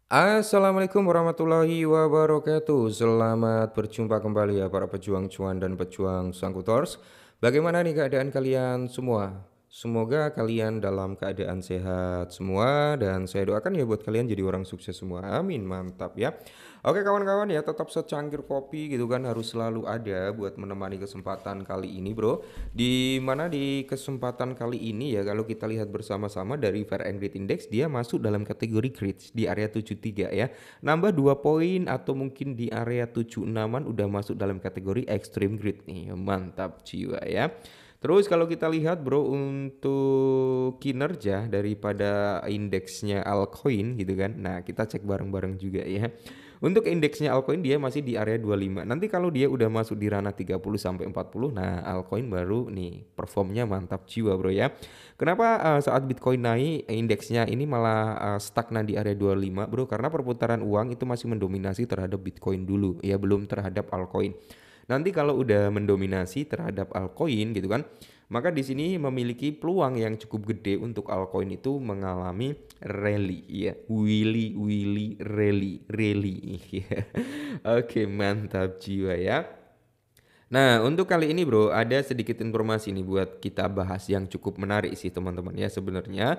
Assalamualaikum warahmatullahi wabarakatuh. Selamat berjumpa kembali ya para pejuang cuan dan pejuang sangkutors. Bagaimana nih keadaan kalian semua? Semoga kalian dalam keadaan sehat semua dan saya doakan ya buat kalian jadi orang sukses semua. Amin, mantap ya. Oke kawan-kawan ya, tetap secangkir kopi gitu kan harus selalu ada buat menemani kesempatan kali ini, Bro. Di mana di kesempatan kali ini ya, kalau kita lihat bersama-sama dari Fair and Great Index, dia masuk dalam kategori grades di area 73 ya. Nambah 2 poin atau mungkin di area 76-an udah masuk dalam kategori extreme grade nih. Mantap jiwa ya. Terus kalau kita lihat bro untuk kinerja daripada indeksnya altcoin gitu kan. Nah, kita cek bareng-bareng juga ya. Untuk indeksnya altcoin dia masih di area 25. Nanti kalau dia udah masuk di ranah 30 sampai 40, nah altcoin baru nih performnya mantap jiwa bro ya. Kenapa saat Bitcoin naik indeksnya ini malah stagnan di area 25 bro? Karena perputaran uang itu masih mendominasi terhadap Bitcoin dulu ya, belum terhadap altcoin. Nanti kalau udah mendominasi terhadap altcoin gitu kan, maka di sini memiliki peluang yang cukup gede untuk altcoin itu mengalami rally ya. Willy Willy rally rally. Oke, mantap jiwa ya. Nah, untuk kali ini bro, ada sedikit informasi nih buat kita bahas yang cukup menarik sih teman-teman ya sebenarnya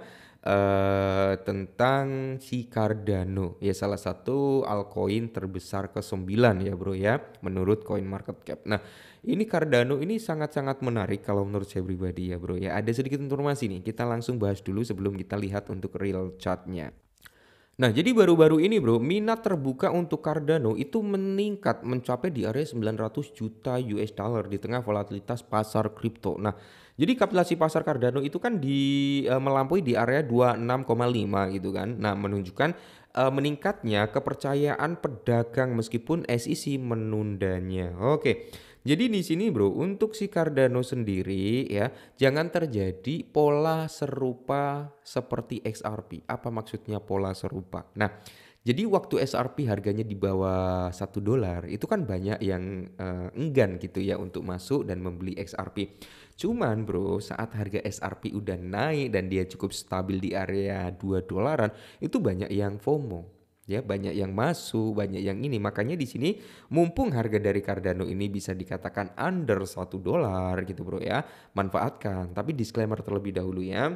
tentang si Cardano ya, salah satu altcoin terbesar ke-9 ya bro ya menurut CoinMarketCap. Nah, ini Cardano ini sangat-sangat menarik kalau menurut saya pribadi ya bro ya. Ada sedikit informasi nih, kita langsung bahas dulu sebelum kita lihat untuk real chartnya. Nah, jadi baru-baru ini bro, minat terbuka untuk Cardano itu meningkat mencapai di area 900 juta US dollar di tengah volatilitas pasar kripto. Nah, jadi kapitalisasi pasar Cardano itu kan melampaui di area 26,5 gitu kan. Nah, menunjukkan meningkatnya kepercayaan pedagang meskipun SEC menundanya. Oke. Jadi di sini bro, untuk si Cardano sendiri ya, jangan terjadi pola serupa seperti XRP. Apa maksudnya pola serupa? Nah, jadi waktu XRP harganya di bawah $1, itu kan banyak yang enggan gitu ya untuk masuk dan membeli XRP. Cuman bro, saat harga XRP udah naik dan dia cukup stabil di area $2, itu banyak yang FOMO. Ya, banyak yang masuk, banyak yang ini. Makanya di sini mumpung harga dari Cardano ini bisa dikatakan under $1 gitu bro ya, manfaatkan. Tapi disclaimer terlebih dahulu ya.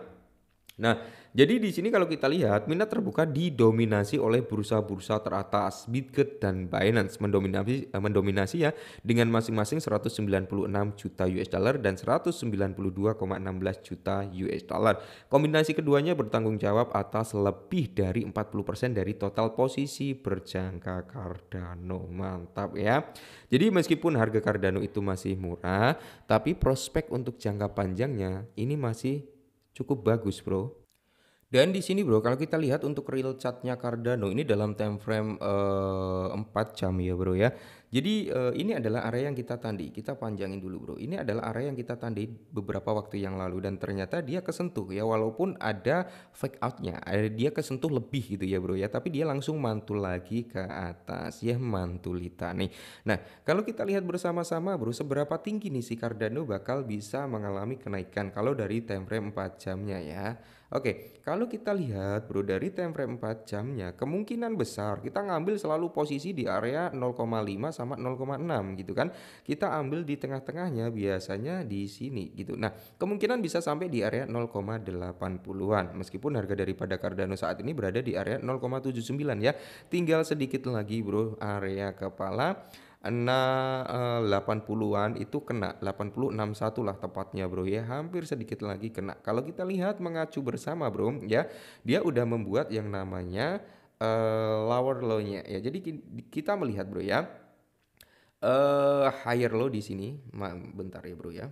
Nah, jadi di sini kalau kita lihat minat terbuka didominasi oleh bursa-bursa teratas, Bitget dan Binance mendominasi ya dengan masing-masing 196 juta US dollar dan 192,16 juta US dollar. Kombinasi keduanya bertanggung jawab atas lebih dari 40% dari total posisi berjangka Cardano. Mantap ya. Jadi meskipun harga Cardano itu masih murah, tapi prospek untuk jangka panjangnya ini masih cukup bagus, Bro. Dan di sini bro, kalau kita lihat untuk real chartnya Cardano ini dalam time frame 4 jam ya bro ya. Jadi ini adalah area yang kita tandai. Kita panjangin dulu bro. Ini adalah area yang kita tandai beberapa waktu yang lalu dan ternyata dia kesentuh ya, walaupun ada fake outnya. Dia kesentuh lebih gitu ya bro ya. Tapi dia langsung mantul lagi ke atas ya, mantulita nih. Nah, kalau kita lihat bersama-sama bro, seberapa tinggi nih si Cardano bakal bisa mengalami kenaikan kalau dari time frame 4 jamnya ya. Oke, kalau kita lihat bro dari time frame 4 jamnya, kemungkinan besar kita ngambil selalu posisi di area 0,5 sama 0,6 gitu kan. Kita ambil di tengah-tengahnya biasanya di sini gitu. Nah, kemungkinan bisa sampai di area 0,80-an. Meskipun harga daripada Cardano saat ini berada di area 0,79 ya. Tinggal sedikit lagi bro area kepala. 80-an itu kena 8061 lah tepatnya bro ya, hampir sedikit lagi kena. Kalau kita lihat mengacu bersama bro ya, dia udah membuat yang namanya lower low-nya ya. Jadi kita melihat bro ya, higher low di sini. Bentar ya bro ya.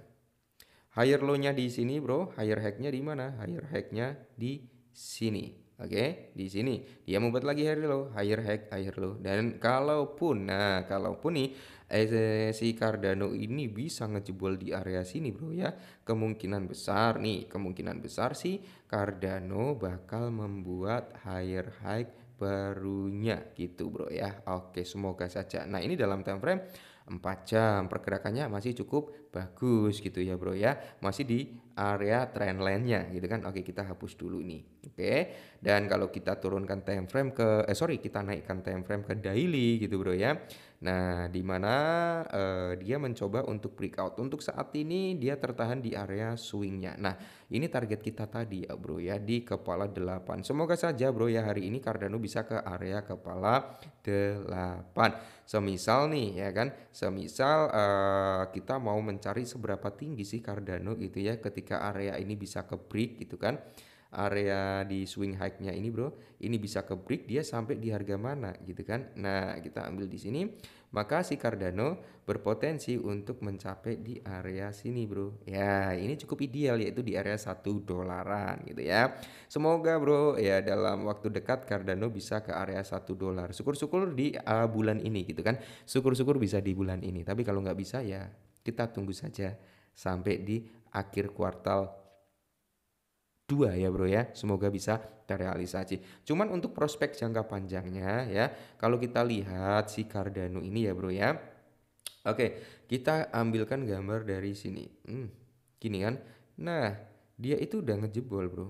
Higher low-nya di sini bro, higher high-nya di mana? Higher high-nya di sini. Oke, di sini dia membuat lagi higher high, higher low. Dan kalaupun nih si Cardano ini bisa ngejebol di area sini bro ya, kemungkinan besar sih Cardano bakal membuat higher high barunya gitu bro ya. Oke, semoga saja. Nah, ini dalam time frame 4 jam pergerakannya masih cukup bagus gitu ya bro ya, masih di area trendline-nya gitu kan. Oke, kita hapus dulu nih. Oke, Dan kalau kita turunkan time frame ke kita naikkan time frame ke daily gitu bro ya. Nah, di mana dia mencoba untuk breakout. Untuk saat ini dia tertahan di area swingnya. Nah, ini target kita tadi ya bro ya, di kepala 8. Semoga saja bro ya hari ini Cardano bisa ke area kepala 8. Semisal nih ya kan, semisal kita mau mencari seberapa tinggi sih Cardano gitu ya ketika area ini bisa ke break gitu kan. Area di swing high-nya ini bro, ini bisa ke break dia sampai di harga mana gitu kan. Nah, kita ambil di sini, maka si Cardano berpotensi untuk mencapai di area sini bro. Ya, ini cukup ideal yaitu di area 1 dolaran gitu ya. Semoga bro ya dalam waktu dekat Cardano bisa ke area 1 dolar. Syukur-syukur di bulan ini gitu kan. Syukur-syukur bisa di bulan ini. Tapi kalau nggak bisa ya kita tunggu saja sampai di akhir kuartal 2 ya bro ya, semoga bisa terrealisasi. Cuman untuk prospek jangka panjangnya ya, kalau kita lihat si Cardano ini ya bro ya. Oke, kita ambilkan gambar dari sini. Gini kan. Nah, dia itu udah ngejebol bro.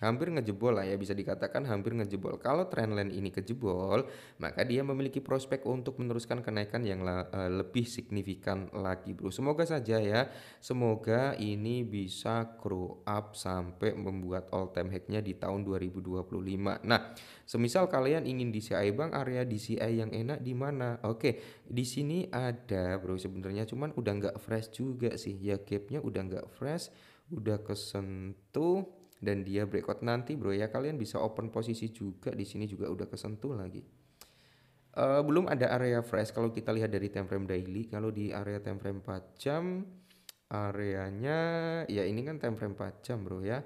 Hampir ngejebol lah ya, bisa dikatakan hampir ngejebol. Kalau trendline ini kejebol, maka dia memiliki prospek untuk meneruskan kenaikan yang lebih signifikan lagi bro. Semoga saja ya, semoga ini bisa grow up sampai membuat all time high-nya di tahun 2025. Nah, semisal kalian ingin DCI bang, area DCI yang enak di mana? Oke, di sini ada bro sebenarnya, cuman udah nggak fresh juga sih. Ya gapnya udah nggak fresh, udah kesentuh dan dia breakout nanti bro ya, kalian bisa open posisi juga di sini juga udah kesentuh lagi. Belum ada area fresh kalau kita lihat dari time frame daily. Kalau di area time frame 4 jam areanya ya ini kan time frame 4 jam bro ya.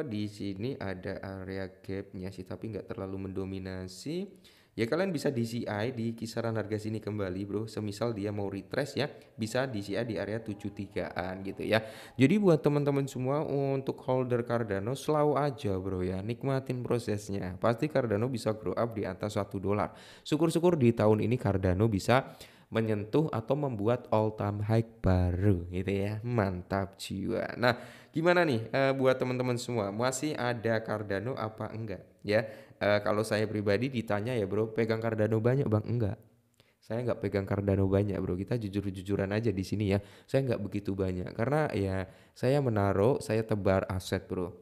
Di sini ada area gapnya sih tapi nggak terlalu mendominasi. Ya kalian bisa DCI di kisaran harga sini kembali bro. Semisal dia mau retrace ya, bisa DCI di area 73-an gitu ya. Jadi buat teman-teman semua untuk holder Cardano selalu aja bro ya, nikmatin prosesnya. Pasti Cardano bisa grow up di atas 1 dolar. Syukur-syukur di tahun ini Cardano bisa menyentuh atau membuat all time high baru gitu ya. Mantap jiwa. Nah, gimana nih buat teman-teman semua? Masih ada Cardano apa enggak? Ya, kalau saya pribadi ditanya ya bro, pegang Cardano banyak bang? Enggak. Saya nggak pegang Cardano banyak bro. Kita jujur-jujuran aja di sini ya. Saya nggak begitu banyak karena ya saya menaruh, saya tebar aset bro.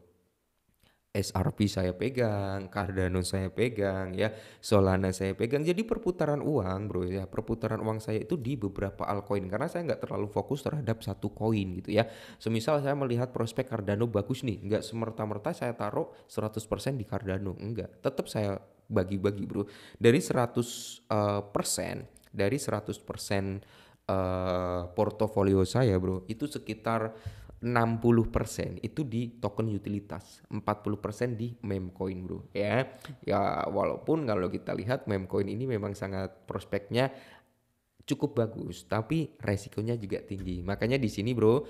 SRP saya pegang, Cardano saya pegang ya, Solana saya pegang. Jadi perputaran uang bro ya, perputaran uang saya itu di beberapa altcoin karena saya nggak terlalu fokus terhadap satu koin gitu ya. Semisal saya melihat prospek Cardano bagus nih, nggak semerta-merta saya taruh 100% di Cardano, enggak. Tetap saya bagi-bagi bro. Dari 100%, dari 100% portofolio saya bro, itu sekitar 60% itu di token utilitas, 40% di meme coin bro ya. Ya walaupun kalau kita lihat meme coin ini memang sangat prospeknya cukup bagus, tapi resikonya juga tinggi. Makanya di sini bro,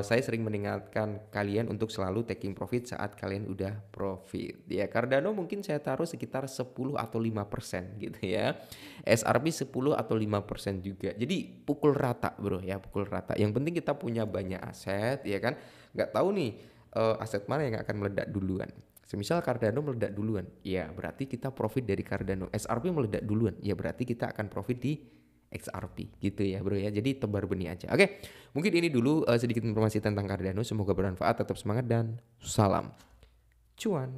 saya sering mengingatkan kalian untuk selalu taking profit saat kalian udah profit. Ya Cardano mungkin saya taruh sekitar 10 atau 5% gitu ya. SRP 10 atau 5% juga. Jadi pukul rata bro ya, pukul rata. Yang penting kita punya banyak aset ya kan. Nggak tahu nih aset mana yang akan meledak duluan. Semisal Cardano meledak duluan, ya berarti kita profit dari Cardano. SRP meledak duluan, ya berarti kita akan profit di XRP gitu ya bro ya. Jadi tebar benih aja. Oke, mungkin ini dulu sedikit informasi tentang Cardano. Semoga bermanfaat, tetap semangat dan salam cuan.